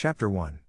Chapter 1.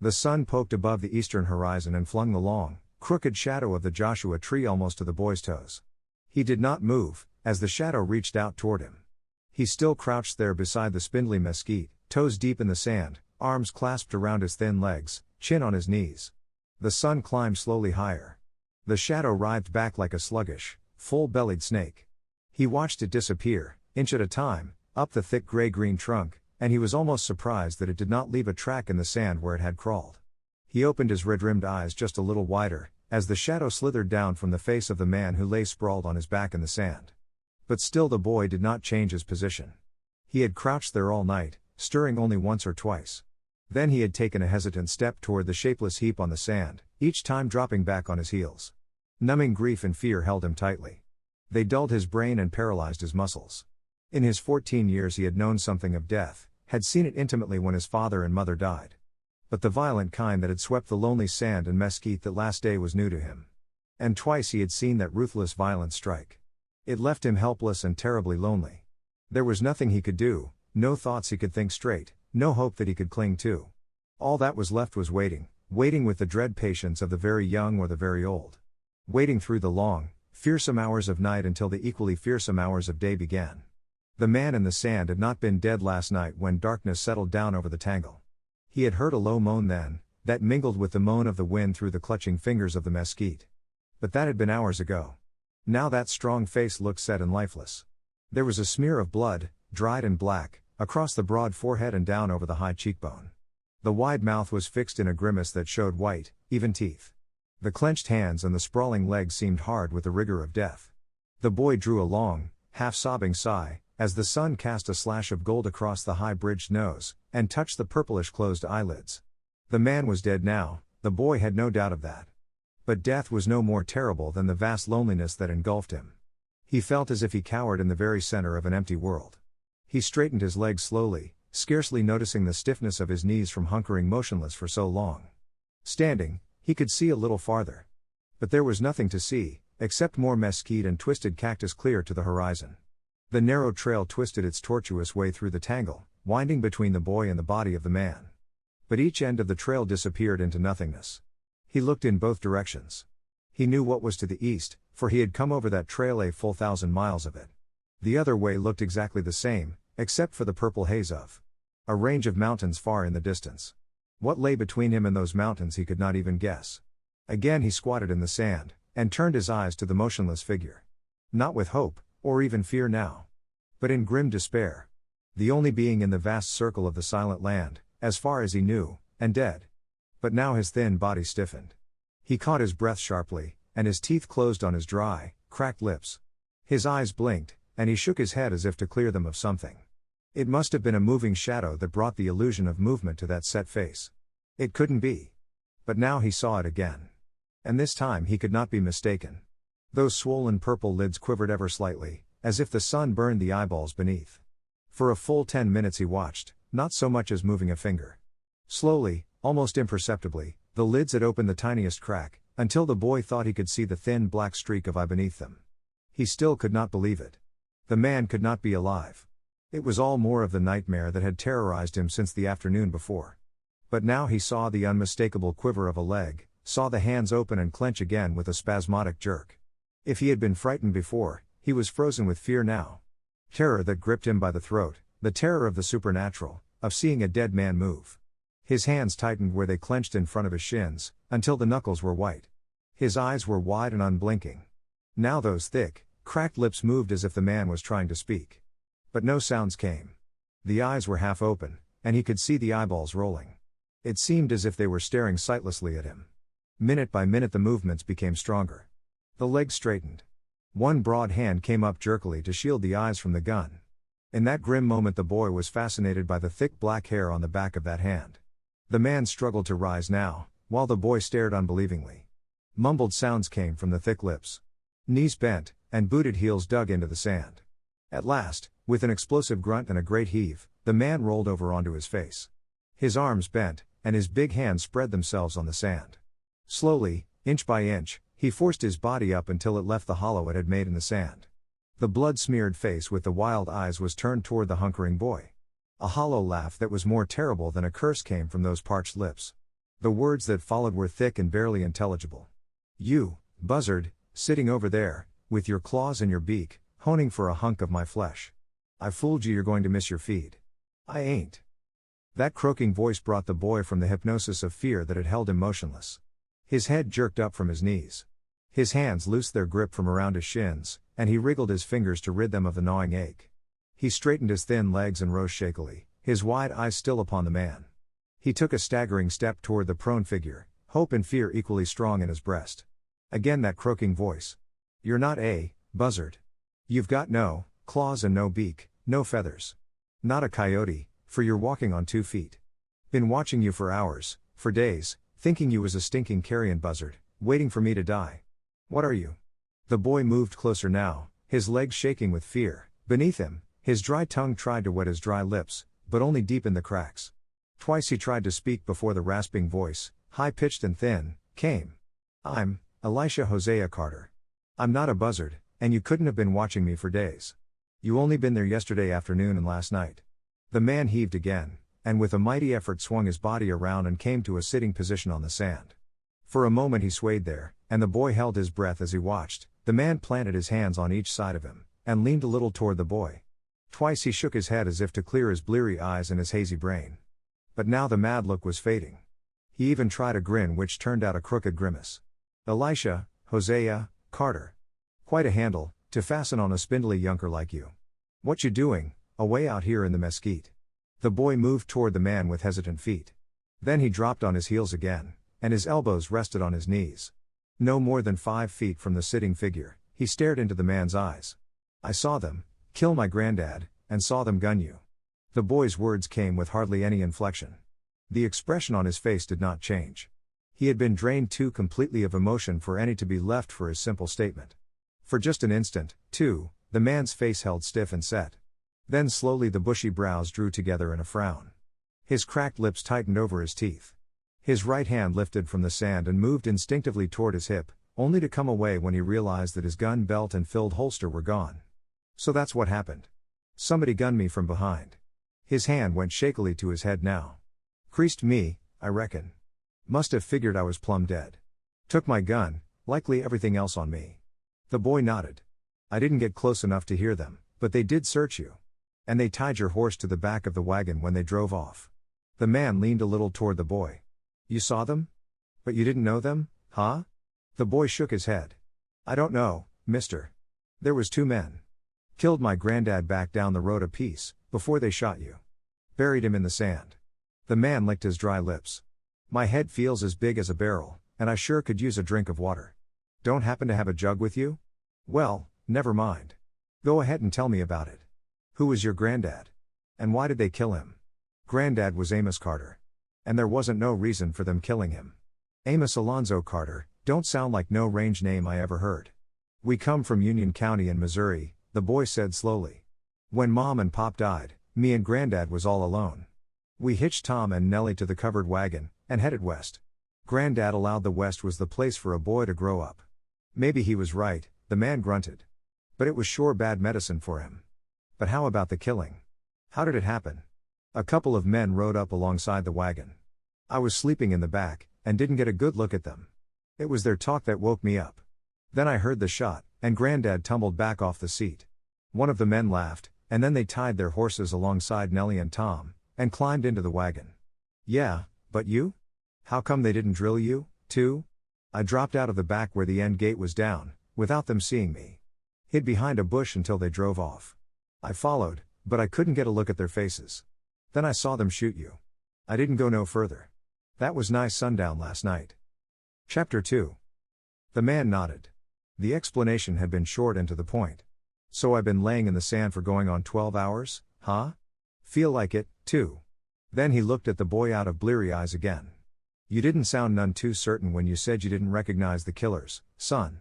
The sun poked above the eastern horizon and flung the long, crooked shadow of the Joshua tree almost to the boy's toes. He did not move, as the shadow reached out toward him. He still crouched there beside the spindly mesquite, toes deep in the sand, arms clasped around his thin legs, chin on his knees. The sun climbed slowly higher. The shadow writhed back like a sluggish, full-bellied snake. He watched it disappear, inch at a time, up the thick gray-green trunk, and he was almost surprised that it did not leave a track in the sand where it had crawled. He opened his red-rimmed eyes just a little wider, as the shadow slithered down from the face of the man who lay sprawled on his back in the sand. But still the boy did not change his position. He had crouched there all night, stirring only once or twice. Then he had taken a hesitant step toward the shapeless heap on the sand, each time dropping back on his heels. Numbing grief and fear held him tightly. They dulled his brain and paralyzed his muscles. In his 14 years he had known something of death, had seen it intimately when his father and mother died. But the violent kind that had swept the lonely sand and mesquite that last day was new to him. And twice he had seen that ruthless violence strike. It left him helpless and terribly lonely. There was nothing he could do, no thoughts he could think straight, no hope that he could cling to. All that was left was waiting, waiting with the dread patience of the very young or the very old. Waiting through the long, fearsome hours of night until the equally fearsome hours of day began. The man in the sand had not been dead last night when darkness settled down over the tangle. He had heard a low moan then, that mingled with the moan of the wind through the clutching fingers of the mesquite. But that had been hours ago. Now that strong face looked set and lifeless. There was a smear of blood, dried and black, across the broad forehead and down over the high cheekbone. The wide mouth was fixed in a grimace that showed white, even teeth. The clenched hands and the sprawling legs seemed hard with the rigor of death. The boy drew a long, half-sobbing sigh, as the sun cast a slash of gold across the high-bridged nose, and touched the purplish closed eyelids. The man was dead now, the boy had no doubt of that. But death was no more terrible than the vast loneliness that engulfed him. He felt as if he cowered in the very center of an empty world. He straightened his legs slowly, scarcely noticing the stiffness of his knees from hunkering motionless for so long. Standing, he could see a little farther. But there was nothing to see, except more mesquite and twisted cactus clear to the horizon. The narrow trail twisted its tortuous way through the tangle, winding between the boy and the body of the man. But each end of the trail disappeared into nothingness. He looked in both directions. He knew what was to the east, for he had come over that trail a full 1,000 miles of it. The other way looked exactly the same, except for the purple haze of a range of mountains far in the distance. What lay between him and those mountains he could not even guess. Again he squatted in the sand, and turned his eyes to the motionless figure. Not with hope, or even fear now, but in grim despair. The only being in the vast circle of the silent land, as far as he knew, and dead. But now his thin body stiffened. He caught his breath sharply, and his teeth closed on his dry, cracked lips. His eyes blinked, and he shook his head as if to clear them of something. It must have been a moving shadow that brought the illusion of movement to that set face. It couldn't be. But now he saw it again. And this time he could not be mistaken. Those swollen purple lids quivered ever slightly, as if the sun burned the eyeballs beneath. For a full 10 minutes he watched, not so much as moving a finger. Slowly, almost imperceptibly, the lids had opened the tiniest crack, until the boy thought he could see the thin black streak of eye beneath them. He still could not believe it. The man could not be alive. It was all more of the nightmare that had terrorized him since the afternoon before. But now he saw the unmistakable quiver of a leg, saw the hands open and clench again with a spasmodic jerk. If he had been frightened before, he was frozen with fear now. Terror that gripped him by the throat, the terror of the supernatural, of seeing a dead man move. His hands tightened where they clenched in front of his shins, until the knuckles were white. His eyes were wide and unblinking. Now those thick, cracked lips moved as if the man was trying to speak. But no sounds came. The eyes were half open, and he could see the eyeballs rolling. It seemed as if they were staring sightlessly at him. Minute by minute the movements became stronger. The legs straightened. One broad hand came up jerkily to shield the eyes from the gun. In that grim moment the boy was fascinated by the thick black hair on the back of that hand. The man struggled to rise now, while the boy stared unbelievingly. Mumbled sounds came from the thick lips. Knees bent, and booted heels dug into the sand. At last, with an explosive grunt and a great heave, the man rolled over onto his face. His arms bent, and his big hands spread themselves on the sand. Slowly, inch by inch, he forced his body up until it left the hollow it had made in the sand. The blood-smeared face with the wild eyes was turned toward the hunkering boy. A hollow laugh that was more terrible than a curse came from those parched lips. The words that followed were thick and barely intelligible. You, buzzard, sitting over there, with your claws in your beak, honing for a hunk of my flesh. I fooled you, you're going to miss your feed. I ain't. That croaking voice brought the boy from the hypnosis of fear that had held him motionless. His head jerked up from his knees. His hands loosed their grip from around his shins, and he wriggled his fingers to rid them of the gnawing ache. He straightened his thin legs and rose shakily, his wide eyes still upon the man. He took a staggering step toward the prone figure, hope and fear equally strong in his breast. Again that croaking voice. You're not a buzzard. You've got no claws and no beak, no feathers. Not a coyote, for you're walking on 2 feet. Been watching you for hours, for days, thinking you was a stinking carrion buzzard, waiting for me to die. What are you? The boy moved closer now, his legs shaking with fear. Beneath him, his dry tongue tried to wet his dry lips, but only deepened the cracks. Twice he tried to speak before the rasping voice, high-pitched and thin, came. I'm Elisha Hosea Carter. I'm not a buzzard, and you couldn't have been watching me for days. You only been there yesterday afternoon and last night. The man heaved again, and with a mighty effort swung his body around and came to a sitting position on the sand. For a moment he swayed there, and the boy held his breath as he watched. The man planted his hands on each side of him, and leaned a little toward the boy. Twice he shook his head as if to clear his bleary eyes and his hazy brain. But now the mad look was fading. He even tried a grin which turned out a crooked grimace. Elisha, Hosea, Carter. Quite a handle, to fasten on a spindly younker like you. What you doing, away out here in the mesquite? The boy moved toward the man with hesitant feet. Then he dropped on his heels again, and his elbows rested on his knees. No more than 5 feet from the sitting figure, he stared into the man's eyes. I saw them kill my granddad, and saw them gun you. The boy's words came with hardly any inflection. The expression on his face did not change. He had been drained too completely of emotion for any to be left for his simple statement. For just an instant, too, the man's face held stiff and set. Then slowly the bushy brows drew together in a frown. His cracked lips tightened over his teeth. His right hand lifted from the sand and moved instinctively toward his hip, only to come away when he realized that his gun belt and filled holster were gone. So that's what happened. Somebody gunned me from behind. His hand went shakily to his head now. Creased me, I reckon. Must have figured I was plumb dead. Took my gun, likely everything else on me. The boy nodded. I didn't get close enough to hear them, but they did search you. And they tied your horse to the back of the wagon when they drove off. The man leaned a little toward the boy. You saw them? But you didn't know them, huh? The boy shook his head. I don't know, mister. There was 2 men. Killed my granddad back down the road a piece, before they shot you. Buried him in the sand. The man licked his dry lips. My head feels as big as a barrel, and I sure could use a drink of water. Don't happen to have a jug with you? Well, never mind. Go ahead and tell me about it. Who was your granddad? And why did they kill him? Granddad was Amos Carter. And there wasn't no reason for them killing him. Amos Alonzo Carter, don't sound like no range name I ever heard. We come from Union County in Missouri, the boy said slowly. When Mom and Pop died, me and Granddad was all alone. We hitched Tom and Nellie to the covered wagon, and headed west. Granddad allowed the West was the place for a boy to grow up. Maybe he was right, the man grunted. But it was sure bad medicine for him. But how about the killing? How did it happen? A couple of men rode up alongside the wagon. I was sleeping in the back, and didn't get a good look at them. It was their talk that woke me up. Then I heard the shot, and Granddad tumbled back off the seat. One of the men laughed, and then they tied their horses alongside Nellie and Tom, and climbed into the wagon. Yeah, but you? How come they didn't drill you, too? I dropped out of the back where the end gate was down, without them seeing me. Hid behind a bush until they drove off. I followed, but I couldn't get a look at their faces. Then I saw them shoot you. I didn't go no further. That was nigh sundown last night. Chapter 2. The man nodded. The explanation had been short and to the point. So I've been laying in the sand for going on 12 hours, huh? Feel like it, too. Then he looked at the boy out of bleary eyes again. You didn't sound none too certain when you said you didn't recognize the killers, son.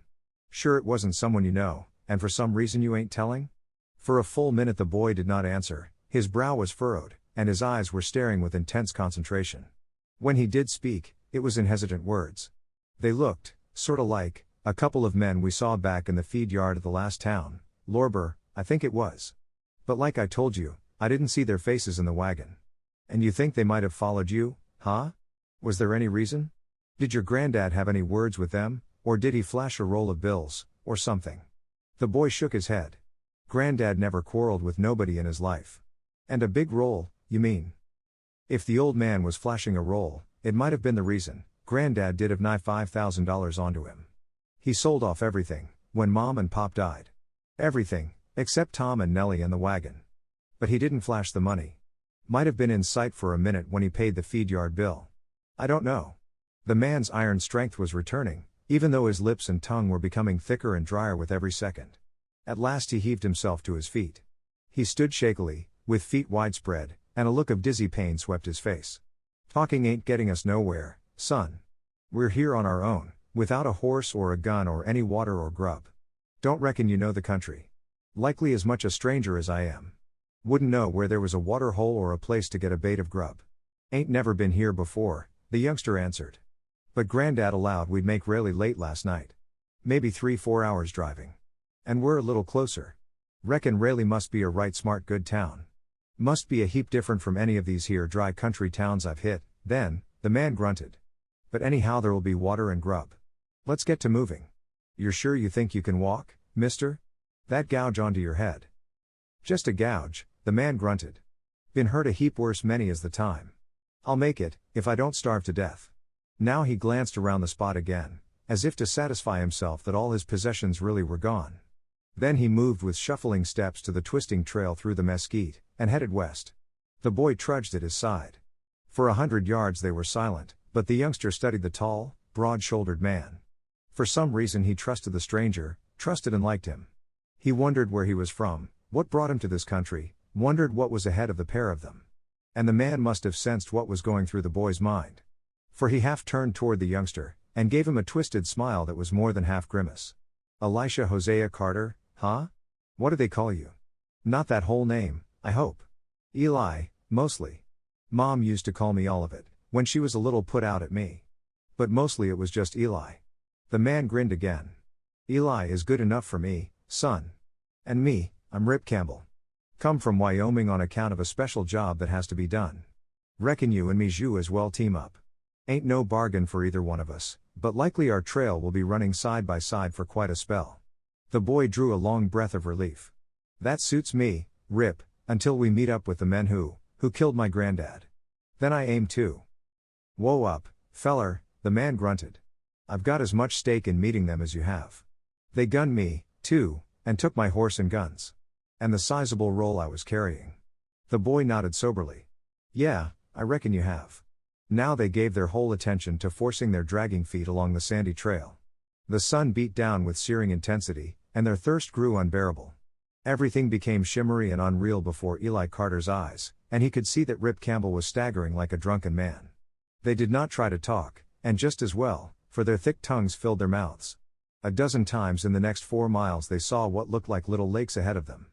Sure it wasn't someone you know, and for some reason you ain't telling? For a full minute the boy did not answer, his brow was furrowed, and his eyes were staring with intense concentration. When he did speak, it was in hesitant words. They looked, sorta like, a couple of men we saw back in the feed yard at the last town, Lorber, I think it was. But like I told you, I didn't see their faces in the wagon. And you think they might have followed you, huh? Was there any reason? Did your granddad have any words with them, or did he flash a roll of bills, or something? The boy shook his head. Granddad never quarreled with nobody in his life. And a big roll, you mean? If the old man was flashing a roll, it might have been the reason. Granddad did have nigh $5,000 onto him. He sold off everything, when Mom and Pop died. Everything, except Tom and Nellie and the wagon. But he didn't flash the money. Might have been in sight for a minute when he paid the feed yard bill. I don't know. The man's iron strength was returning, even though his lips and tongue were becoming thicker and drier with every second. At last he heaved himself to his feet. He stood shakily, with feet widespread, and a look of dizzy pain swept his face. Talking ain't getting us nowhere, son. We're here on our own, without a horse or a gun or any water or grub. Don't reckon you know the country. Likely as much a stranger as I am. Wouldn't know where there was a water hole or a place to get a bait of grub. Ain't never been here before, the youngster answered. But Granddad allowed we'd make really late last night. Maybe 3-4 hours driving. And we're a little closer. Reckon Raleigh must be a right smart good town. Must be a heap different from any of these here dry country towns I've hit. Then, the man grunted. But anyhow there'll be water and grub. Let's get to moving. You're sure you think you can walk, mister? That gouge onto your head. Just a gouge, the man grunted. Been hurt a heap worse many as the time. I'll make it, if I don't starve to death. Now he glanced around the spot again, as if to satisfy himself that all his possessions really were gone. Then he moved with shuffling steps to the twisting trail through the mesquite, and headed west. The boy trudged at his side. For 100 yards they were silent, but the youngster studied the tall, broad-shouldered man. For some reason he trusted the stranger, trusted and liked him. He wondered where he was from, what brought him to this country, wondered what was ahead of the pair of them. And the man must have sensed what was going through the boy's mind. For he half turned toward the youngster, and gave him a twisted smile that was more than half grimace. Elisha Hosea Carter, huh? What do they call you? Not that whole name, I hope. Eli, mostly. Mom used to call me all of it, when she was a little put out at me. But mostly it was just Eli. The man grinned again. Eli is good enough for me, son. And me, I'm Rip Campbell. Come from Wyoming on account of a special job that has to be done. Reckon you and me as well team up. Ain't no bargain for either one of us, but likely our trail will be running side by side for quite a spell. The boy drew a long breath of relief. That suits me, Rip, until we meet up with the men who killed my granddad. Then I aim too. Whoa up, feller, the man grunted. I've got as much stake in meeting them as you have. They gunned me, too, and took my horse and guns. And the sizable roll I was carrying. The boy nodded soberly. Yeah, I reckon you have. Now they gave their whole attention to forcing their dragging feet along the sandy trail. The sun beat down with searing intensity, and their thirst grew unbearable. Everything became shimmery and unreal before Eli Carter's eyes, and he could see that Rip Campbell was staggering like a drunken man. They did not try to talk, and just as well, for their thick tongues filled their mouths. A dozen times in the next 4 miles they saw what looked like little lakes ahead of them.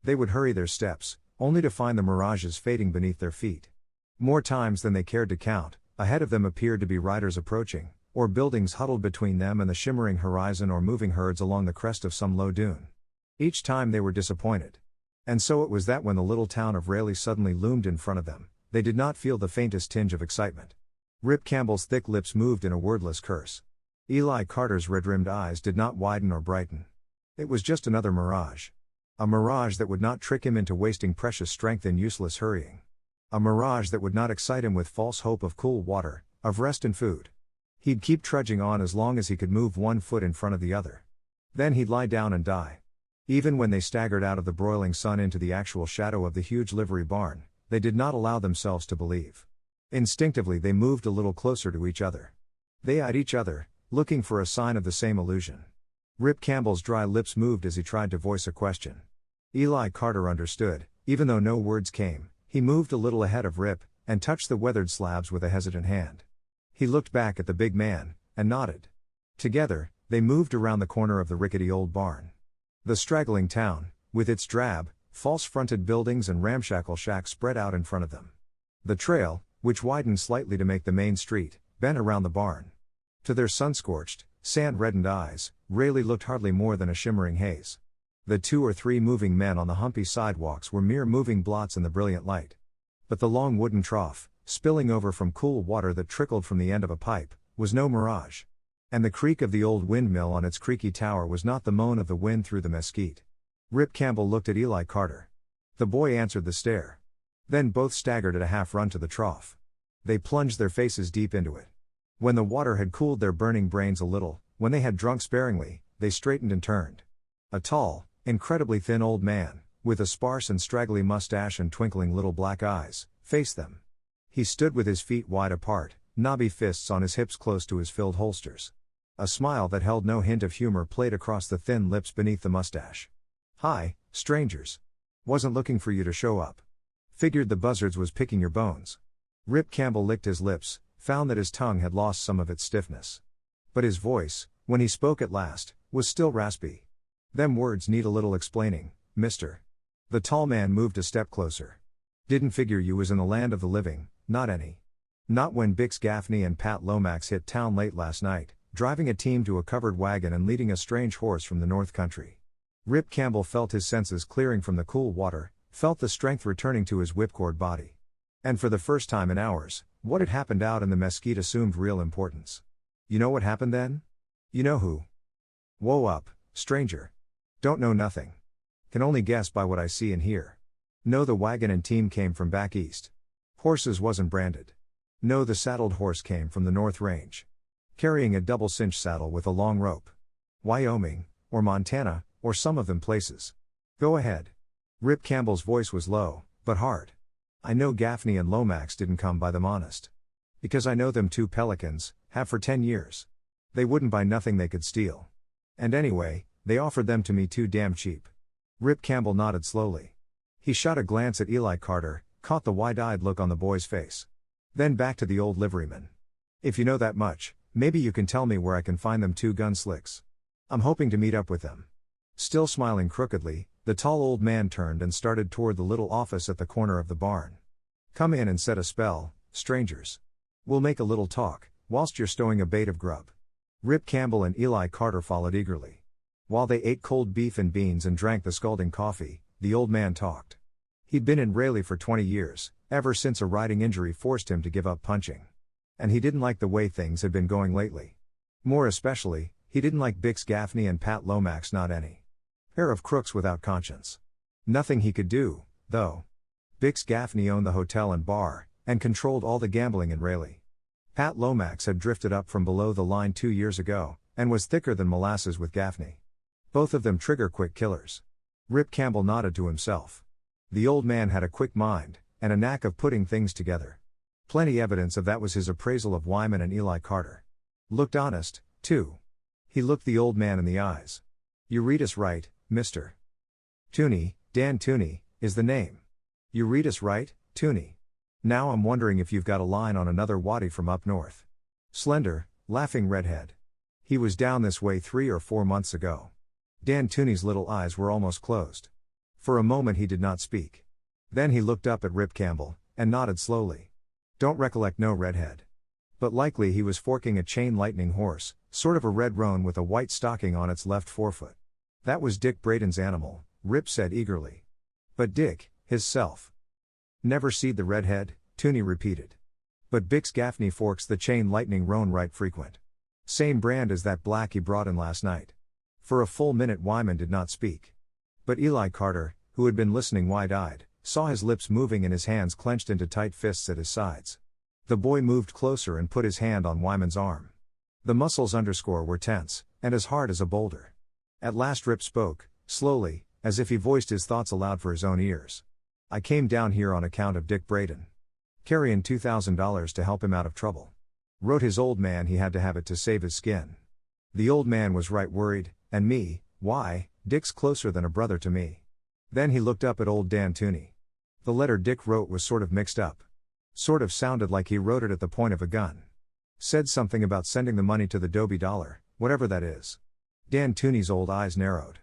They would hurry their steps, only to find the mirages fading beneath their feet. More times than they cared to count, ahead of them appeared to be riders approaching, or buildings huddled between them and the shimmering horizon or moving herds along the crest of some low dune. Each time they were disappointed. And so it was that when the little town of Raleigh suddenly loomed in front of them, they did not feel the faintest tinge of excitement. Rip Campbell's thick lips moved in a wordless curse. Eli Carter's red-rimmed eyes did not widen or brighten. It was just another mirage. A mirage that would not trick him into wasting precious strength in useless hurrying. A mirage that would not excite him with false hope of cool water, of rest and food. He'd keep trudging on as long as he could move one foot in front of the other. Then he'd lie down and die. Even when they staggered out of the broiling sun into the actual shadow of the huge livery barn, they did not allow themselves to believe. Instinctively they moved a little closer to each other. They eyed each other, looking for a sign of the same illusion. Rip Campbell's dry lips moved as he tried to voice a question. Eli Carter understood, even though no words came. He moved a little ahead of Rip, and touched the weathered slabs with a hesitant hand. He looked back at the big man, and nodded. Together, they moved around the corner of the rickety old barn. The straggling town, with its drab, false-fronted buildings and ramshackle shacks spread out in front of them. The trail, which widened slightly to make the main street, bent around the barn. To their sun-scorched, sand-reddened eyes, Raleigh looked hardly more than a shimmering haze. The 2 or 3 moving men on the humpy sidewalks were mere moving blots in the brilliant light. But the long wooden trough, spilling over from cool water that trickled from the end of a pipe, was no mirage. And the creak of the old windmill on its creaky tower was not the moan of the wind through the mesquite. Rip Campbell looked at Eli Carter. The boy answered the stare. Then both staggered at a half-run to the trough. They plunged their faces deep into it. When the water had cooled their burning brains a little, when they had drunk sparingly, they straightened and turned. A tall, incredibly thin old man, with a sparse and straggly mustache and twinkling little black eyes, faced them. He stood with his feet wide apart, knobby fists on his hips close to his filled holsters. A smile that held no hint of humor played across the thin lips beneath the mustache. "Hi, strangers. Wasn't looking for you to show up. Figured the buzzards was picking your bones." Rip Campbell licked his lips, found that his tongue had lost some of its stiffness. But his voice, when he spoke at last, was still raspy. "Them words need a little explaining, mister." The tall man moved a step closer. "Didn't figure you was in the land of the living, not any. Not when Bix Gaffney and Pat Lomax hit town late last night, driving a team to a covered wagon and leading a strange horse from the North Country." Rip Campbell felt his senses clearing from the cool water, felt the strength returning to his whipcord body. And for the first time in hours, what had happened out in the mesquite assumed real importance. "You know what happened then? You know who? Whoa up, stranger. Don't know nothing. Can only guess by what I see and hear. Know the wagon and team came from back east. Horses wasn't branded. Know the saddled horse came from the North Range. Carrying a double cinch saddle with a long rope. Wyoming, or Montana, or some of them places. Go ahead." Rip Campbell's voice was low, but hard. "I know Gaffney and Lomax didn't come by them honest. Because I know them 2 pelicans, have for 10 years. They wouldn't buy nothing they could steal. And anyway, they offered them to me too damn cheap." Rip Campbell nodded slowly. He shot a glance at Eli Carter, caught the wide-eyed look on the boy's face. Then back to the old liveryman. "If you know that much, maybe you can tell me where I can find them 2 gun slicks. I'm hoping to meet up with them." Still smiling crookedly, the tall old man turned and started toward the little office at the corner of the barn. "Come in and set a spell, strangers. We'll make a little talk, whilst you're stowing a bait of grub." Rip Campbell and Eli Carter followed eagerly. While they ate cold beef and beans and drank the scalding coffee, the old man talked. He'd been in Raleigh for 20 years, ever since a riding injury forced him to give up punching. And he didn't like the way things had been going lately. More especially, he didn't like Bix Gaffney and Pat Lomax, not any. Pair of crooks without conscience. Nothing he could do, though. Bix Gaffney owned the hotel and bar, and controlled all the gambling in Raleigh. Pat Lomax had drifted up from below the line 2 years ago, and was thicker than molasses with Gaffney. Both of them trigger-quick killers. Rip Campbell nodded to himself. The old man had a quick mind, and a knack of putting things together. Plenty evidence of that was his appraisal of Wyman and Eli Carter. Looked honest, too. He looked the old man in the eyes. "You read us right, mister. Tooney, Dan Tooney, is the name. You read us right, Tooney. Now I'm wondering if you've got a line on another waddy from up north. Slender, laughing redhead. He was down this way 3 or 4 months ago." Dan Tooney's little eyes were almost closed. For a moment he did not speak. Then he looked up at Rip Campbell, and nodded slowly. "Don't recollect no redhead. But likely he was forking a chain lightning horse, sort of a red roan with a white stocking on its left forefoot." "That was Dick Braden's animal," Rip said eagerly. "But Dick, hisself. Never seed the redhead," Tooney repeated. "But Bix Gaffney forks the chain lightning roan right frequent. Same brand as that black he brought in last night." For a full minute Wyman did not speak. But Eli Carter, who had been listening wide-eyed, saw his lips moving and his hands clenched into tight fists at his sides. The boy moved closer and put his hand on Wyman's arm. The muscles underscore were tense, and as hard as a boulder. At last Rip spoke, slowly, as if he voiced his thoughts aloud for his own ears. "I came down here on account of Dick Braden. Carryin' $2,000 to help him out of trouble. Wrote his old man he had to have it to save his skin. The old man was right worried, and me, why, Dick's closer than a brother to me." Then he looked up at old Dan Tooney. "The letter Dick wrote was sort of mixed up. Sort of sounded like he wrote it at the point of a gun. Said something about sending the money to the Dobie Dollar, whatever that is." Dan Tooney's old eyes narrowed.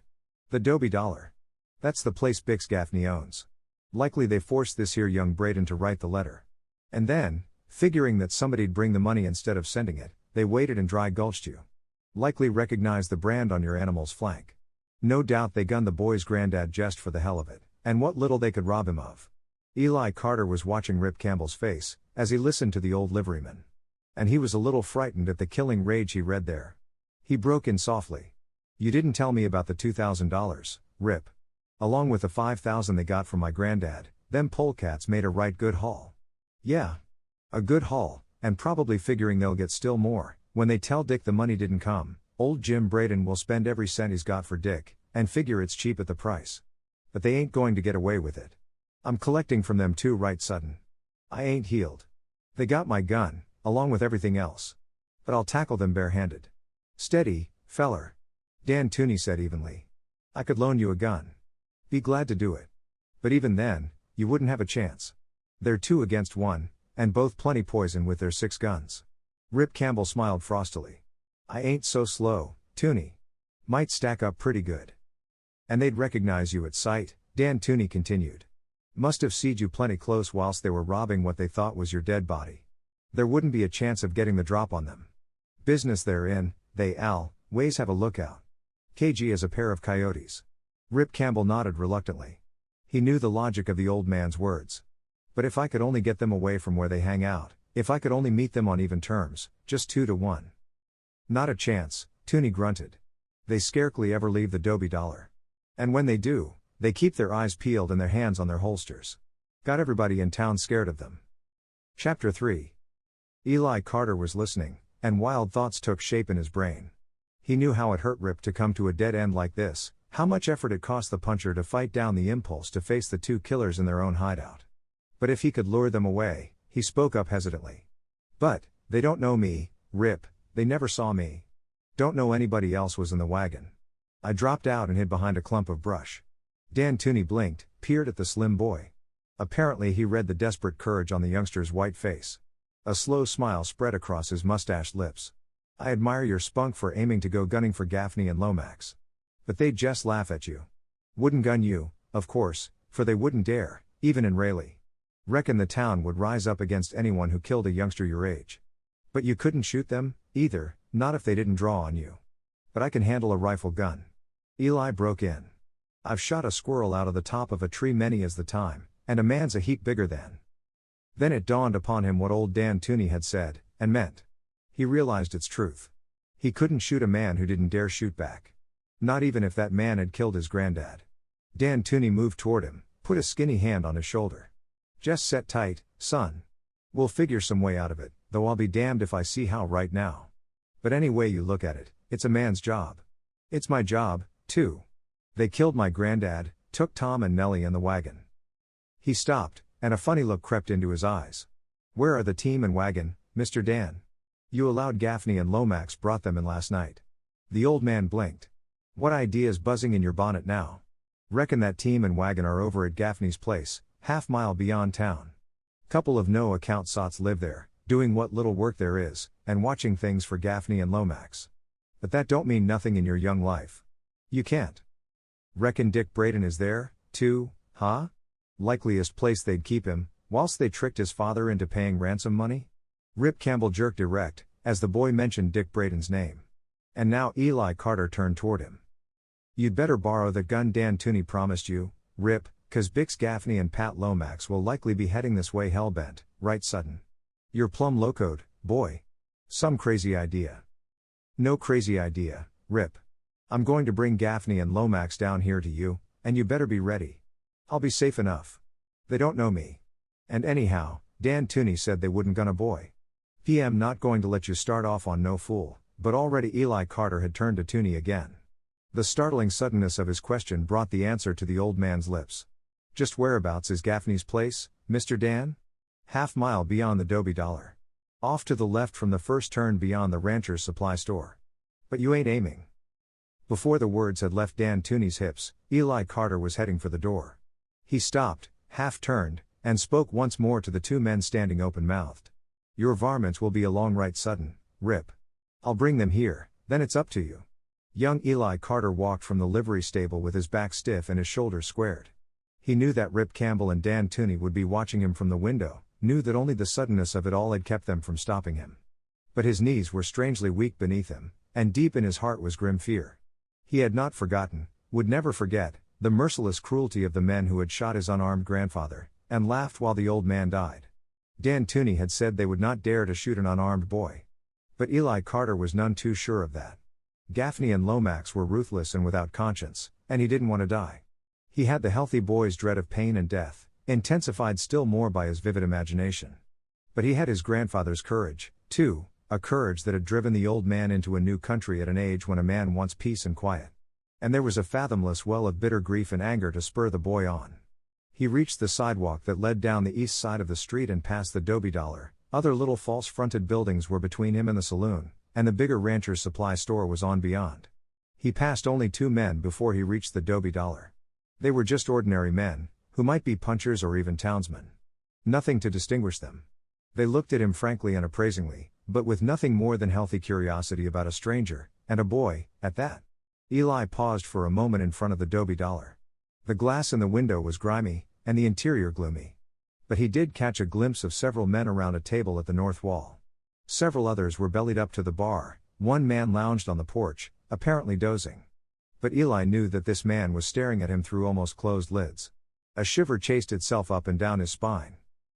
"The Dobie Dollar. That's the place Bix Gaffney owns. Likely they forced this here young Braden to write the letter. And then, figuring that somebody'd bring the money instead of sending it, they waited and dry gulched you. Likely recognized the brand on your animal's flank. No doubt they gunned the boy's granddad just for the hell of it, and what little they could rob him of. Eli Carter was watching Rip Campbell's face, as he listened to the old liveryman. And he was a little frightened at the killing rage he read there. He broke in softly. "You didn't tell me about the $2,000, Rip. Along with the $5,000 they got from my granddad, them polecats made a right good haul." "Yeah. A good haul, and probably figuring they'll get still more, when they tell Dick the money didn't come. Old Jim Braden will spend every cent he's got for Dick, and figure it's cheap at the price. But they ain't going to get away with it. I'm collecting from them too right sudden. I ain't healed. They got my gun, along with everything else. But I'll tackle them barehanded." "Steady, feller," Dan Tooney said evenly. "I could loan you a gun. Be glad to do it. But even then, you wouldn't have a chance. They're 2 against 1, and both plenty poison with their 6 guns." Rip Campbell smiled frostily. "I ain't so slow, Tooney. Might stack up pretty good." "And they'd recognize you at sight," Dan Tooney continued. "Must have seed you plenty close whilst they were robbing what they thought was your dead body. There wouldn't be a chance of getting the drop on them. Business they're in, they ways have a lookout. KG as a pair of coyotes." Rip Campbell nodded reluctantly. He knew the logic of the old man's words. "But if I could only get them away from where they hang out, if I could only meet them on even terms, just 2 to 1. "Not a chance," Tooney grunted. "They scarcely ever leave the doby dollar. And when they do, they keep their eyes peeled and their hands on their holsters. Got everybody in town scared of them." Chapter 3. Eli Carter was listening, and wild thoughts took shape in his brain. He knew how it hurt Rip to come to a dead end like this, how much effort it cost the puncher to fight down the impulse to face the 2 killers in their own hideout. But if he could lure them away, he spoke up hesitantly. "But, they don't know me, Rip, they never saw me. Don't know anybody else was in the wagon. I dropped out and hid behind a clump of brush." Dan Tooney blinked, peered at the slim boy. Apparently he read the desperate courage on the youngster's white face. A slow smile spread across his mustached lips. "I admire your spunk for aiming to go gunning for Gaffney and Lomax. But they'd just laugh at you. Wouldn't gun you, of course, for they wouldn't dare, even in Raleigh. Reckon the town would rise up against anyone who killed a youngster your age. But you couldn't shoot them, either, not if they didn't draw on you. But I can handle a rifle gun." Eli broke in. "I've shot a squirrel out of the top of a tree many as the time, and a man's a heap bigger than." Then it dawned upon him what old Dan Tooney had said, and meant. He realized its truth. He couldn't shoot a man who didn't dare shoot back. Not even if that man had killed his granddad. Dan Tooney moved toward him, put a skinny hand on his shoulder. "Just set tight, son. We'll figure some way out of it, though I'll be damned if I see how right now. But any way you look at it, it's a man's job. It's my job, too. They killed my granddad, took Tom and Nellie in the wagon." He stopped, and a funny look crept into his eyes. "Where are the team and wagon, Mr. Dan? You allowed Gaffney and Lomax brought them in last night." The old man blinked. "What idea's buzzing in your bonnet now? Reckon that team and wagon are over at Gaffney's place, half-mile beyond town. Couple of no-account sots live there, doing what little work there is, and watching things for Gaffney and Lomax. But that don't mean nothing in your young life. You can't. Reckon Dick Braden is there, too, huh? Likeliest place they'd keep him, whilst they tricked his father into paying ransom money?" Rip Campbell jerked erect, as the boy mentioned Dick Braden's name. And now Eli Carter turned toward him. "You'd better borrow the gun Dan Tooney promised you, Rip, 'cause Bix Gaffney and Pat Lomax will likely be heading this way hellbent, right sudden. You're plumb locoed, boy. Some crazy idea." "No crazy idea, Rip. I'm going to bring Gaffney and Lomax down here to you, and you better be ready. I'll be safe enough. They don't know me. And anyhow, Dan Tooney said they wouldn't gun a boy. PM not going to let you start off on no fool," but already Eli Carter had turned to Tooney again. The startling suddenness of his question brought the answer to the old man's lips. "Just whereabouts is Gaffney's place, Mr. Dan?" "Half-mile beyond the doby dollar. Off to the left from the first turn beyond the rancher's supply store. But you ain't aiming." Before the words had left Dan Tooney's hips, Eli Carter was heading for the door. He stopped, half-turned, and spoke once more to the 2 men standing open-mouthed. "Your varmints will be along right sudden, Rip. I'll bring them here, then it's up to you." Young Eli Carter walked from the livery stable with his back stiff and his shoulders squared. He knew that Rip Campbell and Dan Tooney would be watching him from the window, knew that only the suddenness of it all had kept them from stopping him. But his knees were strangely weak beneath him, and deep in his heart was grim fear. He had not forgotten, would never forget the merciless cruelty of the men who had shot his unarmed grandfather, and laughed while the old man died. Dan Tooney had said they would not dare to shoot an unarmed boy. But Eli Carter was none too sure of that. Gaffney and Lomax were ruthless and without conscience, and he didn't want to die. He had the healthy boy's dread of pain and death, intensified still more by his vivid imagination. But he had his grandfather's courage, too, a courage that had driven the old man into a new country at an age when a man wants peace and quiet. And there was a fathomless well of bitter grief and anger to spur the boy on. He reached the sidewalk that led down the east side of the street and past the Dobie Dollar. Other little false-fronted buildings were between him and the saloon, and the bigger Rancher's Supply store was on beyond. He passed only 2 men before he reached the Dobie Dollar. They were just ordinary men, who might be punchers or even townsmen. Nothing to distinguish them. They looked at him frankly and appraisingly, but with nothing more than healthy curiosity about a stranger, and a boy, at that. Eli paused for a moment in front of the Dobie Dollar. The glass in the window was grimy, and the interior gloomy. But he did catch a glimpse of several men around a table at the north wall. Several others were bellied up to the bar. One man lounged on the porch, apparently dozing. But Eli knew that this man was staring at him through almost closed lids. A shiver chased itself up and down his spine.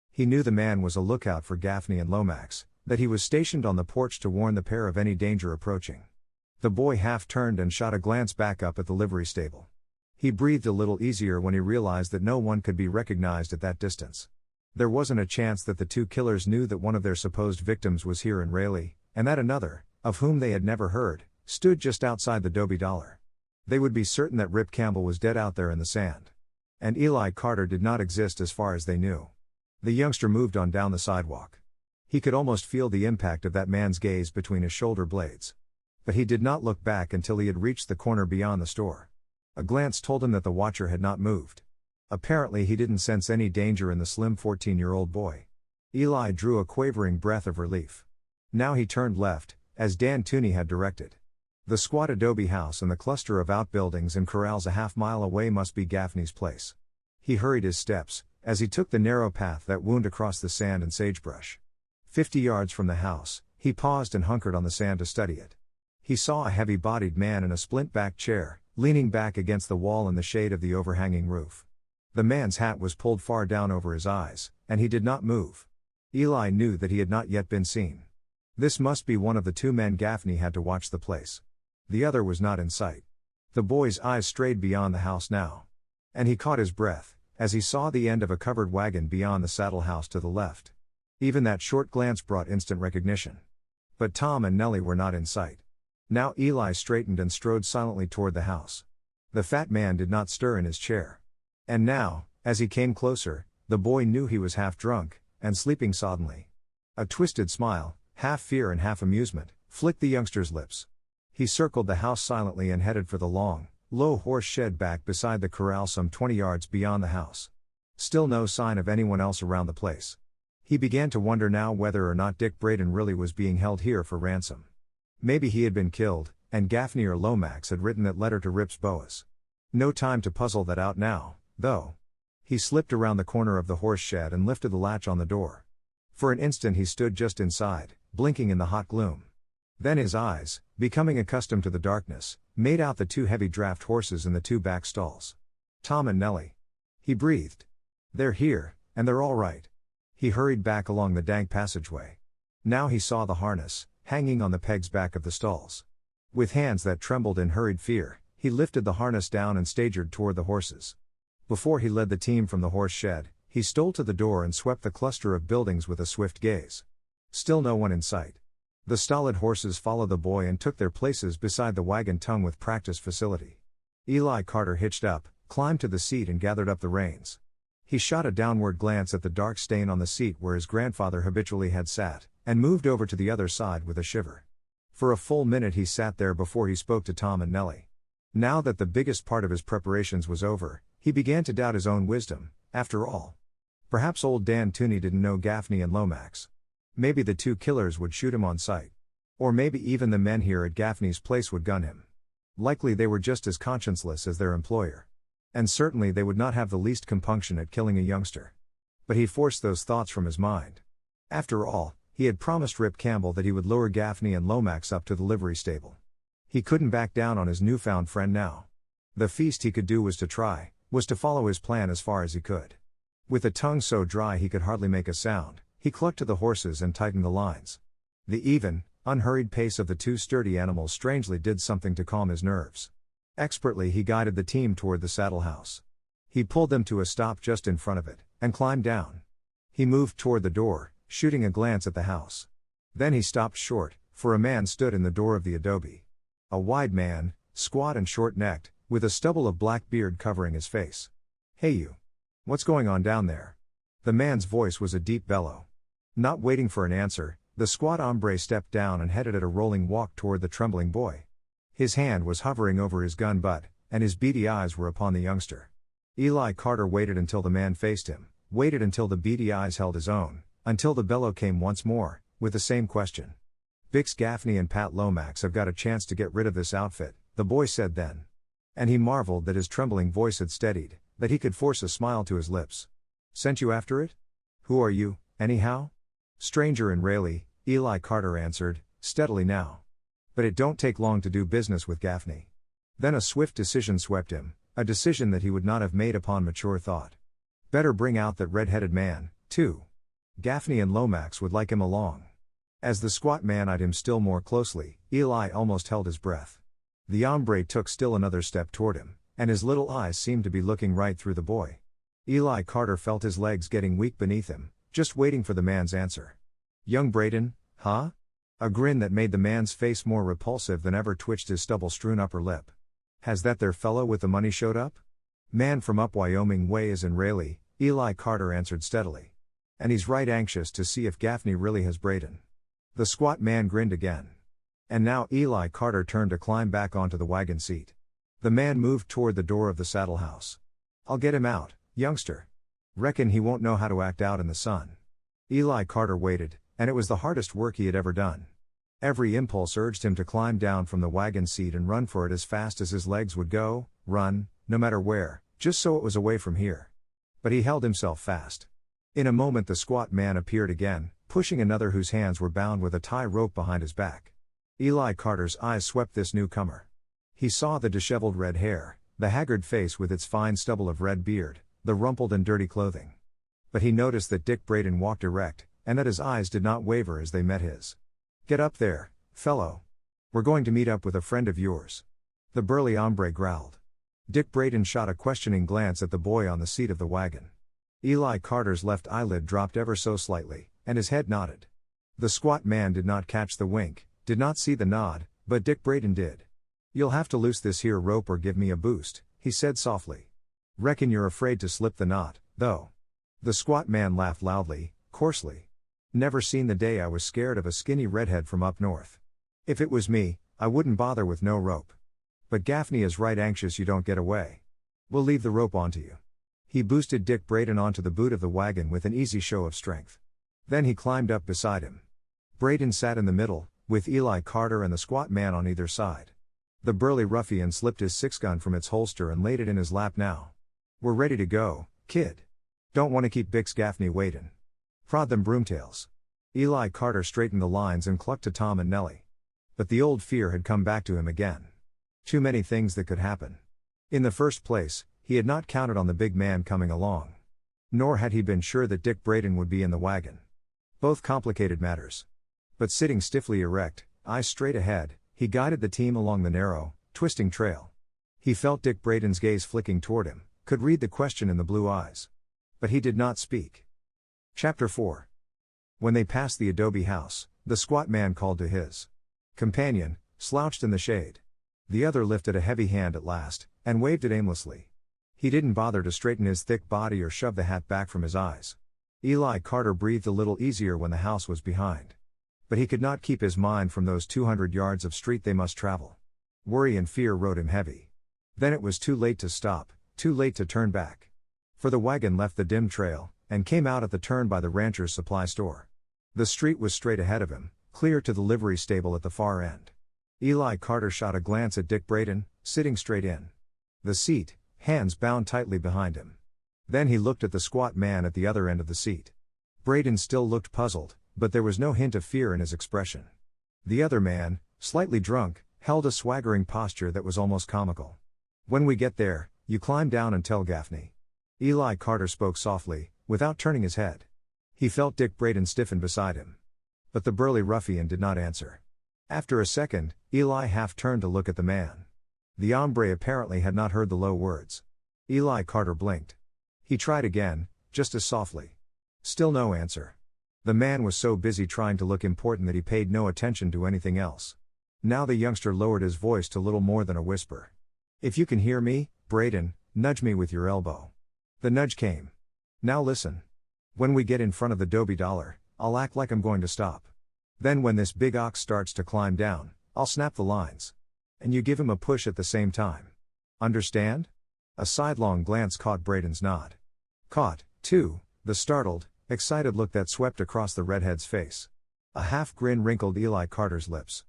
He knew the man was a lookout for Gaffney and Lomax, that he was stationed on the porch to warn the pair of any danger approaching. The boy half turned and shot a glance back up at the livery stable. He breathed a little easier when he realized that no one could be recognized at that distance. There wasn't a chance that the 2 killers knew that one of their supposed victims was here in Raleigh, and that another, of whom they had never heard, stood just outside the Dobie Dollar. They would be certain that Rip Campbell was dead out there in the sand. And Eli Carter did not exist as far as they knew. The youngster moved on down the sidewalk. He could almost feel the impact of that man's gaze between his shoulder blades. But he did not look back until he had reached the corner beyond the store. A glance told him that the watcher had not moved. Apparently he didn't sense any danger in the slim 14-year-old boy. Eli drew a quavering breath of relief. Now he turned left, as Dan Tooney had directed. The squat adobe house and the cluster of outbuildings and corrals a half-mile away must be Gaffney's place. He hurried his steps, as he took the narrow path that wound across the sand and sagebrush. 50 yards from the house, he paused and hunkered on the sand to study it. He saw a heavy-bodied man in a splint-backed chair, leaning back against the wall in the shade of the overhanging roof. The man's hat was pulled far down over his eyes, and he did not move. Eli knew that he had not yet been seen. This must be one of the 2 men Gaffney had to watch the place. The other was not in sight. The boy's eyes strayed beyond the house now. And he caught his breath, as he saw the end of a covered wagon beyond the saddle house to the left. Even that short glance brought instant recognition. But Tom and Nellie were not in sight. Now Eli straightened and strode silently toward the house. The fat man did not stir in his chair. And now, as he came closer, the boy knew he was half drunk, and sleeping soddenly. A twisted smile, half fear and half amusement, flicked the youngster's lips. He circled the house silently and headed for the long, low horse shed back beside the corral some 20 yards beyond the house. Still no sign of anyone else around the place. He began to wonder now whether or not Dick Braden really was being held here for ransom. Maybe he had been killed, and Gaffney or Lomax had written that letter to Rip's Boas. No time to puzzle that out now, though. He slipped around the corner of the horse shed and lifted the latch on the door. For an instant he stood just inside, blinking in the hot gloom. Then his eyes, becoming accustomed to the darkness, made out the 2 heavy draft horses in the 2 back stalls. Tom and Nellie. He breathed. They're here, and they're all right. He hurried back along the dank passageway. Now he saw the harness, hanging on the pegs back of the stalls. With hands that trembled in hurried fear, he lifted the harness down and stagered toward the horses. Before he led the team from the horse shed, he stole to the door and swept the cluster of buildings with a swift gaze. Still no one in sight. The stolid horses followed the boy and took their places beside the wagon tongue with practiced facility. Eli Carter hitched up, climbed to the seat and gathered up the reins. He shot a downward glance at the dark stain on the seat where his grandfather habitually had sat, and moved over to the other side with a shiver. For a full minute he sat there before he spoke to Tom and Nellie. Now that the biggest part of his preparations was over, he began to doubt his own wisdom. After all, perhaps old Dan Tooney didn't know Gaffney and Lomax. Maybe the 2 killers would shoot him on sight. Or maybe even the men here at Gaffney's place would gun him. Likely they were just as conscienceless as their employer. And certainly they would not have the least compunction at killing a youngster. But he forced those thoughts from his mind. After all, he had promised Rip Campbell that he would lure Gaffney and Lomax up to the livery stable. He couldn't back down on his newfound friend now. The least he could do was to follow his plan as far as he could. With a tongue so dry he could hardly make a sound, he clucked to the horses and tightened the lines. The even, unhurried pace of the two sturdy animals strangely did something to calm his nerves. Expertly he guided the team toward the saddle house. He pulled them to a stop just in front of it, and climbed down. He moved toward the door, shooting a glance at the house. Then he stopped short, for a man stood in the door of the adobe. A wide man, squat and short-necked, with a stubble of black beard covering his face. "Hey you. What's going on down there?" The man's voice was a deep bellow. Not waiting for an answer, the squat hombre stepped down and headed at a rolling walk toward the trembling boy. His hand was hovering over his gun butt, and his beady eyes were upon the youngster. Eli Carter waited until the man faced him, waited until the beady eyes held his own, until the bellow came once more, with the same question. "Bix Gaffney and Pat Lomax have got a chance to get rid of this outfit," the boy said then. And he marveled that his trembling voice had steadied, that he could force a smile to his lips. "Sent you after it? Who are you, anyhow?" "Stranger in Raleigh," Eli Carter answered, steadily now. "But it don't take long to do business with Gaffney." Then a swift decision swept him, a decision that he would not have made upon mature thought. Better bring out that red-headed man, too. Gaffney and Lomax would like him along. As the squat man eyed him still more closely, Eli almost held his breath. The hombre took still another step toward him, and his little eyes seemed to be looking right through the boy. Eli Carter felt his legs getting weak beneath him, just waiting for the man's answer. "Young Braden, huh?" A grin that made the man's face more repulsive than ever twitched his stubble-strewn upper lip. "Has that there fellow with the money showed up?" "Man from up Wyoming way is in Raleigh," Eli Carter answered steadily. "And he's right anxious to see if Gaffney really has Braden." The squat man grinned again. And now Eli Carter turned to climb back onto the wagon seat. The man moved toward the door of the saddle house. "I'll get him out, youngster. Reckon he won't know how to act out in the sun." Eli Carter waited, and it was the hardest work he had ever done. Every impulse urged him to climb down from the wagon seat and run for it as fast as his legs would go, run, no matter where, just so it was away from here. But he held himself fast. In a moment the squat man appeared again, pushing another whose hands were bound with a tie rope behind his back. Eli Carter's eyes swept this newcomer. He saw the disheveled red hair, the haggard face with its fine stubble of red beard, the rumpled and dirty clothing. But he noticed that Dick Braden walked erect, and that his eyes did not waver as they met his. "Get up there, fellow. We're going to meet up with a friend of yours." The burly hombre growled. Dick Braden shot a questioning glance at the boy on the seat of the wagon. Eli Carter's left eyelid dropped ever so slightly, and his head nodded. The squat man did not catch the wink, did not see the nod, but Dick Braden did. "You'll have to loose this here rope or give me a boost," he said softly. "Reckon you're afraid to slip the knot, though." The squat man laughed loudly, coarsely. "Never seen the day I was scared of a skinny redhead from up north. If it was me, I wouldn't bother with no rope. But Gaffney is right anxious you don't get away. We'll leave the rope onto you." He boosted Dick Braden onto the boot of the wagon with an easy show of strength. Then he climbed up beside him. Braden sat in the middle, with Eli Carter and the squat man on either side. The burly ruffian slipped his six-gun from its holster and laid it in his lap now. "We're ready to go, kid. Don't want to keep Bix Gaffney waitin'. Prod them broomtails." Eli Carter straightened the lines and clucked to Tom and Nellie. But the old fear had come back to him again. Too many things that could happen. In the first place, he had not counted on the big man coming along. Nor had he been sure that Dick Braden would be in the wagon. Both complicated matters. But sitting stiffly erect, eyes straight ahead, he guided the team along the narrow, twisting trail. He felt Dick Braden's gaze flicking toward him, could read the question in the blue eyes. But he did not speak. Chapter 4. When they passed the adobe house, the squat man called to his companion, slouched in the shade. The other lifted a heavy hand at last, and waved it aimlessly. He didn't bother to straighten his thick body or shove the hat back from his eyes. Eli Carter breathed a little easier when the house was behind. But he could not keep his mind from those 200 yards of street they must travel. Worry and fear rode him heavy. Then it was too late to stop, too late to turn back. For the wagon left the dim trail, and came out at the turn by the rancher's supply store. The street was straight ahead of him, clear to the livery stable at the far end. Eli Carter shot a glance at Dick Braden, sitting straight in the seat, hands bound tightly behind him. Then he looked at the squat man at the other end of the seat. Braden still looked puzzled, but there was no hint of fear in his expression. The other man, slightly drunk, held a swaggering posture that was almost comical. When we get there, you climb down and tell Gaffney. Eli Carter spoke softly, without turning his head. He felt Dick Braden stiffen beside him. But the burly ruffian did not answer. After a second, Eli half turned to look at the man. The hombre apparently had not heard the low words. Eli Carter blinked. He tried again, just as softly. Still no answer. The man was so busy trying to look important that he paid no attention to anything else. Now the youngster lowered his voice to little more than a whisper. "If you can hear me, Braden, nudge me with your elbow." The nudge came. "Now listen. When we get in front of the Dobie Dollar, I'll act like I'm going to stop. Then when this big ox starts to climb down, I'll snap the lines. And you give him a push at the same time. Understand?" A sidelong glance caught Braden's nod. Caught, too, the startled, excited look that swept across the redhead's face. A half grin wrinkled Eli Carter's lips.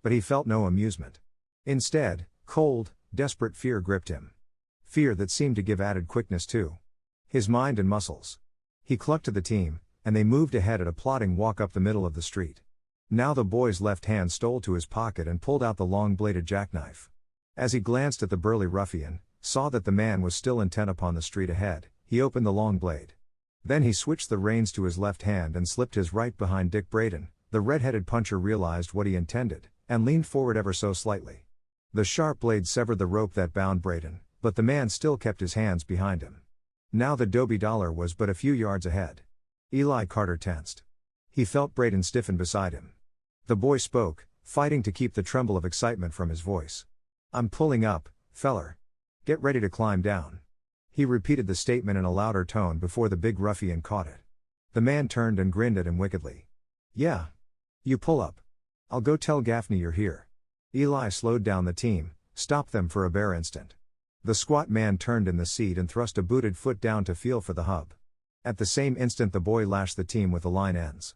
But he felt no amusement. Instead, cold, desperate fear gripped him. Fear that seemed to give added quickness to his mind and muscles. He clucked to the team, and they moved ahead at a plodding walk up the middle of the street. Now the boy's left hand stole to his pocket and pulled out the long-bladed jackknife. As he glanced at the burly ruffian, saw that the man was still intent upon the street ahead, he opened the long blade. Then he switched the reins to his left hand and slipped his right behind Dick Braden. The red-headed puncher realized what he intended, and leaned forward ever so slightly. The sharp blade severed the rope that bound Braden, but the man still kept his hands behind him. Now the Dobie Dollar was but a few yards ahead. Eli Carter tensed. He felt Braden stiffen beside him. The boy spoke, fighting to keep the tremble of excitement from his voice. "I'm pulling up, feller. Get ready to climb down." He repeated the statement in a louder tone before the big ruffian caught it. The man turned and grinned at him wickedly. "Yeah. You pull up. I'll go tell Gaffney you're here." Eli slowed down the team, stopped them for a bare instant. The squat man turned in the seat and thrust a booted foot down to feel for the hub. At the same instant the boy lashed the team with the line ends.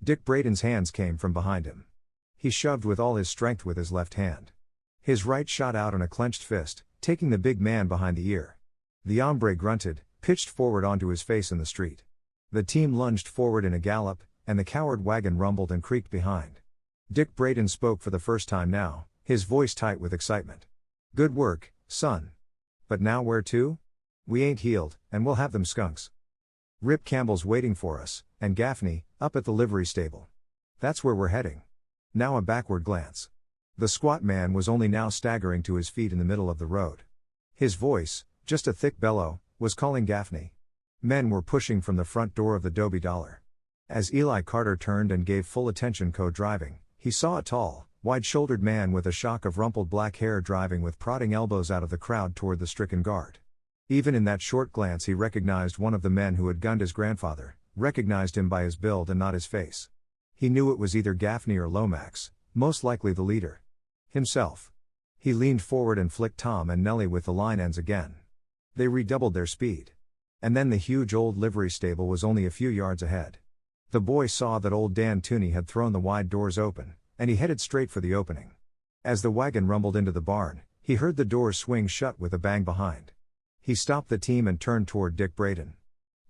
Dick Braden's hands came from behind him. He shoved with all his strength with his left hand. His right shot out in a clenched fist, taking the big man behind the ear. The hombre grunted, pitched forward onto his face in the street. The team lunged forward in a gallop, and the coward wagon rumbled and creaked behind. Dick Braden spoke for the first time now, his voice tight with excitement. "Good work, son. But now where to? We ain't healed, and we'll have them skunks. Rip Campbell's waiting for us, and Gaffney, up at the livery stable. That's where we're heading." Now a backward glance. The squat man was only now staggering to his feet in the middle of the road. His voice, just a thick bellow, was calling Gaffney. Men were pushing from the front door of the Dobie Dollar. As Eli Carter turned and gave full attention co-driving, he saw a tall, wide-shouldered man with a shock of rumpled black hair driving with prodding elbows out of the crowd toward the stricken guard. Even in that short glance he recognized one of the men who had gunned his grandfather, recognized him by his build and not his face. He knew it was either Gaffney or Lomax, most likely the leader. Himself. He leaned forward and flicked Tom and Nellie with the line ends again. They redoubled their speed. And then the huge old livery stable was only a few yards ahead. The boy saw that old Dan Tooney had thrown the wide doors open, and he headed straight for the opening. As the wagon rumbled into the barn, he heard the doors swing shut with a bang behind. He stopped the team and turned toward Dick Braden.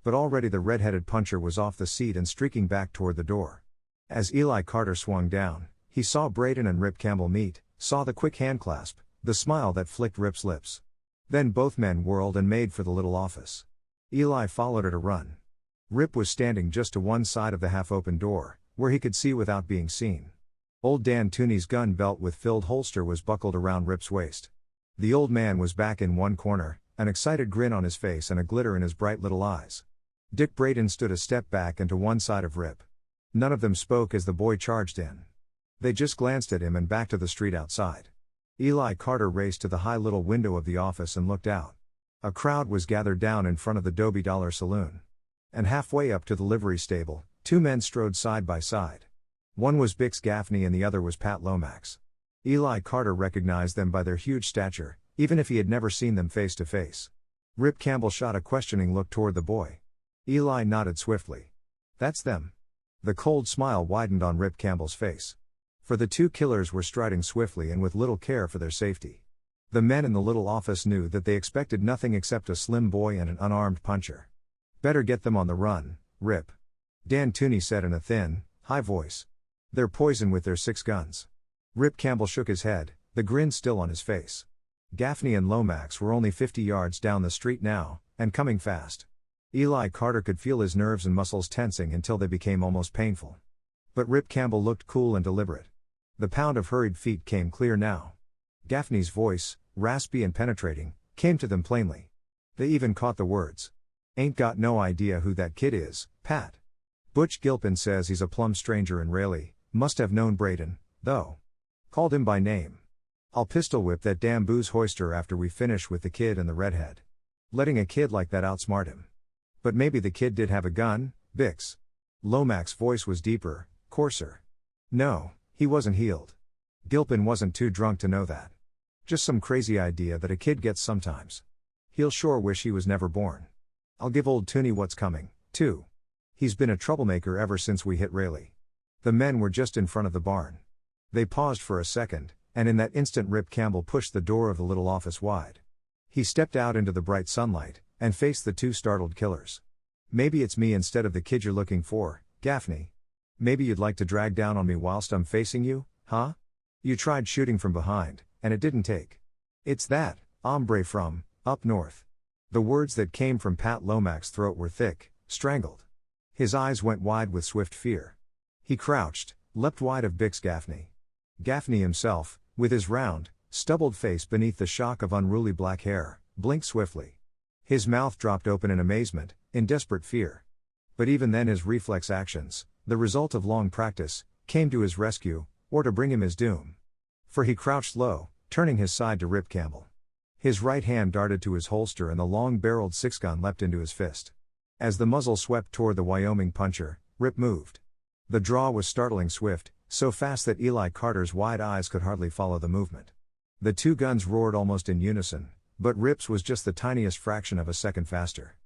But already the red-headed puncher was off the seat and streaking back toward the door. As Eli Carter swung down, he saw Braden and Rip Campbell meet, saw the quick handclasp, the smile that flicked Rip's lips. Then both men whirled and made for the little office. Eli followed at a run. Rip was standing just to one side of the half-open door, where he could see without being seen. Old Dan Tooney's gun belt with filled holster was buckled around Rip's waist. The old man was back in one corner, an excited grin on his face and a glitter in his bright little eyes. Dick Braden stood a step back and to one side of Rip. None of them spoke as the boy charged in. They just glanced at him and back to the street outside. Eli Carter raced to the high little window of the office and looked out. A crowd was gathered down in front of the Dobie Dollar saloon. And halfway up to the livery stable, two men strode side by side. One was Bix Gaffney and the other was Pat Lomax. Eli Carter recognized them by their huge stature, even if he had never seen them face to face. Rip Campbell shot a questioning look toward the boy. Eli nodded swiftly. "That's them." The cold smile widened on Rip Campbell's face. For the two killers were striding swiftly and with little care for their safety. The men in the little office knew that they expected nothing except a slim boy and an unarmed puncher. "Better get them on the run, Rip," Dan Tooney said in a thin, high voice. "They're poison with their 6 guns." Rip Campbell shook his head, the grin still on his face. Gaffney and Lomax were only 50 yards down the street now, and coming fast. Eli Carter could feel his nerves and muscles tensing until they became almost painful. But Rip Campbell looked cool and deliberate. The pound of hurried feet came clear now. Gaffney's voice, raspy and penetrating, came to them plainly. They even caught the words. "Ain't got no idea who that kid is, Pat. Butch Gilpin says he's a plumb stranger in Raleigh, must have known Braden, though. Called him by name. I'll pistol whip that damn booze hoister after we finish with the kid and the redhead. Letting a kid like that outsmart him. But maybe the kid did have a gun, Bix." Lomax's voice was deeper, coarser. "No, he wasn't healed. Gilpin wasn't too drunk to know that. Just some crazy idea that a kid gets sometimes. He'll sure wish he was never born. I'll give old Toonie what's coming, too. He's been a troublemaker ever since we hit Raleigh." The men were just in front of the barn. They paused for a second, and in that instant Rip Campbell pushed the door of the little office wide. He stepped out into the bright sunlight, and faced the two startled killers. "Maybe it's me instead of the kid you're looking for, Gaffney. Maybe you'd like to drag down on me whilst I'm facing you, huh? You tried shooting from behind, and it didn't take. It's that hombre from up north." The words that came from Pat Lomax's throat were thick, strangled. His eyes went wide with swift fear. He crouched, leapt wide of Bix Gaffney. Gaffney himself, with his round, stubbled face beneath the shock of unruly black hair, blinked swiftly. His mouth dropped open in amazement, in desperate fear. But even then his reflex actions, the result of long practice, came to his rescue, or to bring him his doom. For he crouched low, turning his side to Rip Campbell. His right hand darted to his holster and the long-barreled six-gun leapt into his fist. As the muzzle swept toward the Wyoming puncher, Rip moved. The draw was startling swift, so fast that Eli Carter's wide eyes could hardly follow the movement. The two guns roared almost in unison, but Rip's was just the tiniest fraction of a second faster.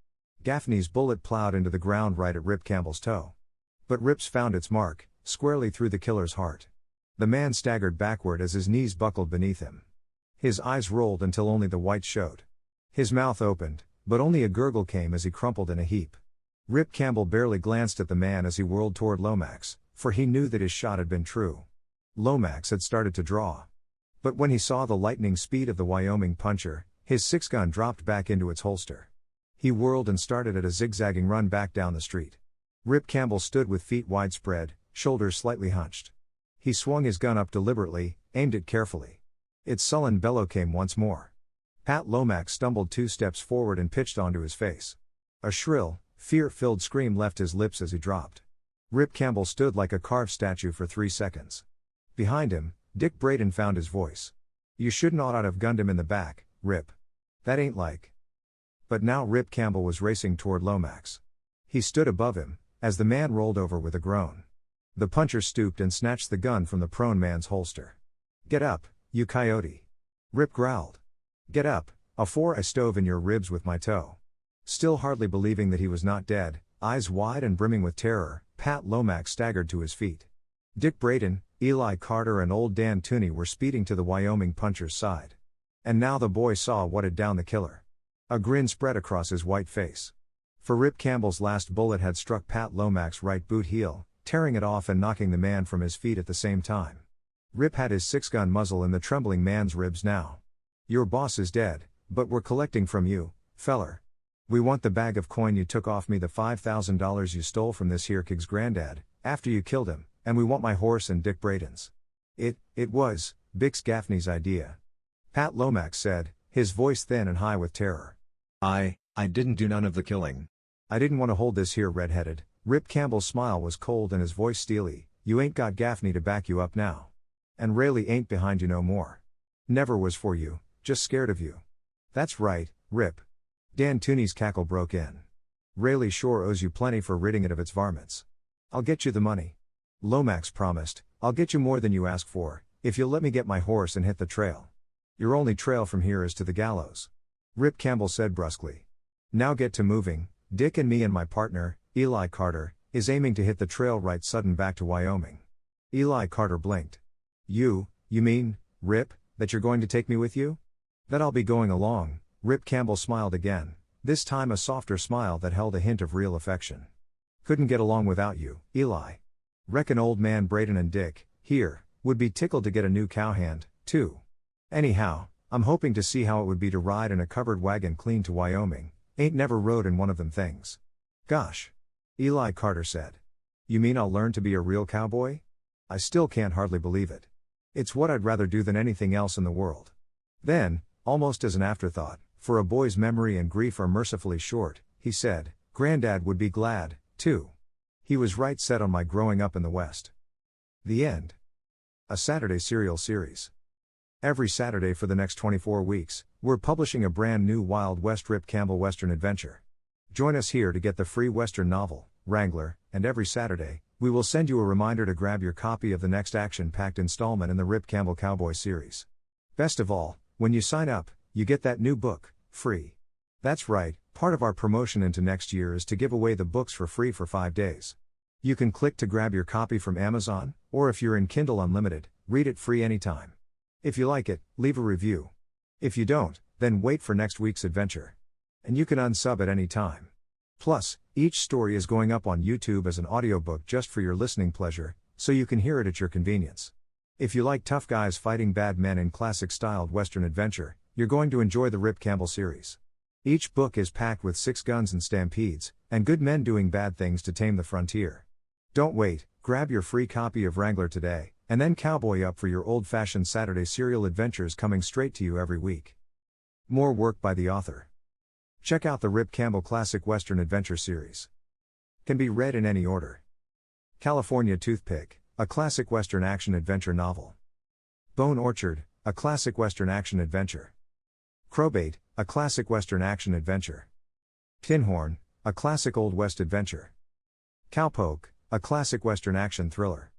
Gaffney's bullet plowed into the ground right at Rip Campbell's toe. But Rip's found its mark, squarely through the killer's heart. The man staggered backward as his knees buckled beneath him. His eyes rolled until only the white showed. His mouth opened, but only a gurgle came as he crumpled in a heap. Rip Campbell barely glanced at the man as he whirled toward Lomax, for he knew that his shot had been true. Lomax had started to draw. But when he saw the lightning speed of the Wyoming puncher, his six-gun dropped back into its holster. He whirled and started at a zigzagging run back down the street. Rip Campbell stood with feet widespread, shoulders slightly hunched. He swung his gun up deliberately, aimed it carefully. Its sullen bellow came once more. Pat Lomax stumbled 2 steps forward and pitched onto his face. A shrill, fear-filled scream left his lips as he dropped. Rip Campbell stood like a carved statue for 3 seconds. Behind him, Dick Braden found his voice. "You shouldn't ought have gunned him in the back, Rip. That ain't like." But now Rip Campbell was racing toward Lomax. He stood above him, as the man rolled over with a groan. The puncher stooped and snatched the gun from the prone man's holster. "Get up, you coyote." Rip growled. "Get up, afore I stove in your ribs with my toe." Still hardly believing that he was not dead, eyes wide and brimming with terror, Pat Lomax staggered to his feet. Dick Braden, Eli Carter and old Dan Tooney were speeding to the Wyoming puncher's side. And now the boy saw what had downed the killer. A grin spread across his white face. For Rip Campbell's last bullet had struck Pat Lomax's right boot heel, tearing it off and knocking the man from his feet at the same time. Rip had his six-gun muzzle in the trembling man's ribs now. "Your boss is dead, but we're collecting from you, feller. We want the bag of coin you took off me, the $5,000 you stole from this here kid's granddad, after you killed him, and we want my horse and Dick Braden's." It was Bix Gaffney's idea," Pat Lomax said, his voice thin and high with terror. I didn't do none of the killing. I didn't want to hold this here red-headed." Rip Campbell's smile was cold and his voice steely. "You ain't got Gaffney to back you up now. And Raleigh ain't behind you no more. Never was for you, just scared of you." "That's right, Rip." Dan Tooney's cackle broke in. "Raleigh sure owes you plenty for ridding it of its varmints. I'll get you the money." Lomax promised, "I'll get you more than you ask for, if you'll let me get my horse and hit the trail. Your only trail from here is to the gallows." Rip Campbell said brusquely. "Now get to moving. Dick and me and my partner, Eli Carter, is aiming to hit the trail right sudden back to Wyoming." Eli Carter blinked. You mean, Rip, that you're going to take me with you?" "That I'll be going along." Rip Campbell smiled again, this time a softer smile that held a hint of real affection. "Couldn't get along without you, Eli. Reckon old man Braden and Dick, here, would be tickled to get a new cowhand, too. Anyhow, I'm hoping to see how it would be to ride in a covered wagon clean to Wyoming, ain't never rode in one of them things. Gosh. Eli Carter said. You mean I'll learn to be a real cowboy? I still can't hardly believe it. It's what I'd rather do than anything else in the world. Then, almost as an afterthought, for a boy's memory and grief are mercifully short, he said, Granddad would be glad, too. He was right set on my growing up in the West. The end. A Saturday serial series. Every Saturday for the next 24 weeks, we're publishing a brand new Wild West Rip Campbell Western adventure. Join us here to get the free Western novel, Wrangler, and every Saturday, we will send you a reminder to grab your copy of the next action-packed installment in the Rip Campbell Cowboy series. Best of all, when you sign up, you get that new book, free. That's right, part of our promotion into next year is to give away the books for free for 5 days. You can click to grab your copy from Amazon, or if you're in Kindle Unlimited, read it free anytime. If you like it, leave a review. If you don't, then wait for next week's adventure. And you can unsub at any time. Plus, each story is going up on YouTube as an audiobook just for your listening pleasure, so you can hear it at your convenience. If you like tough guys fighting bad men in classic-styled Western adventure, you're going to enjoy the Rip Campbell series. Each book is packed with 6 guns and stampedes, and good men doing bad things to tame the frontier. Don't wait, grab your free copy of Wrangler today, and then cowboy up for your old-fashioned Saturday serial adventures coming straight to you every week. More work by the author. Check out the Rip Campbell Classic Western Adventure series. Can be read in any order. California Toothpick, a classic Western action-adventure novel. Bone Orchard, a classic Western action-adventure. Crowbait, a classic Western action-adventure. Tinhorn, a classic Old West adventure. Cowpoke, a classic Western action thriller.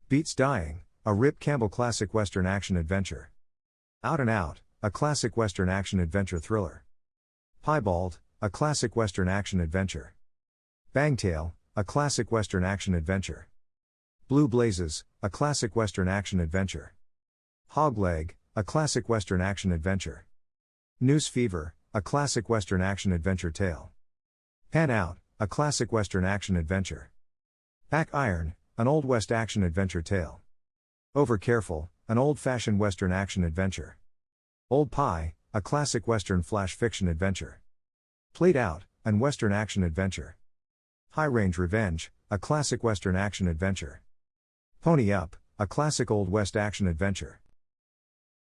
Beats Dying, a Rip Campbell classic Western action-adventure. Out and Out, a classic Western action-adventure thriller. Piebald, a classic Western action-adventure. Bangtail, a classic Western action-adventure. Blue Blazes, a classic Western action-adventure. Hogleg, a classic Western action-adventure. News Fever, a classic Western action-adventure tale. Pan Out, a classic Western action-adventure. Pack Iron, an Old West action-adventure tale. Overcareful, an old-fashioned Western action-adventure. Old Pie, a classic Western flash fiction adventure. Played Out, an Western action-adventure. High Range Revenge, a classic Western action-adventure. Pony Up, a classic Old West action-adventure.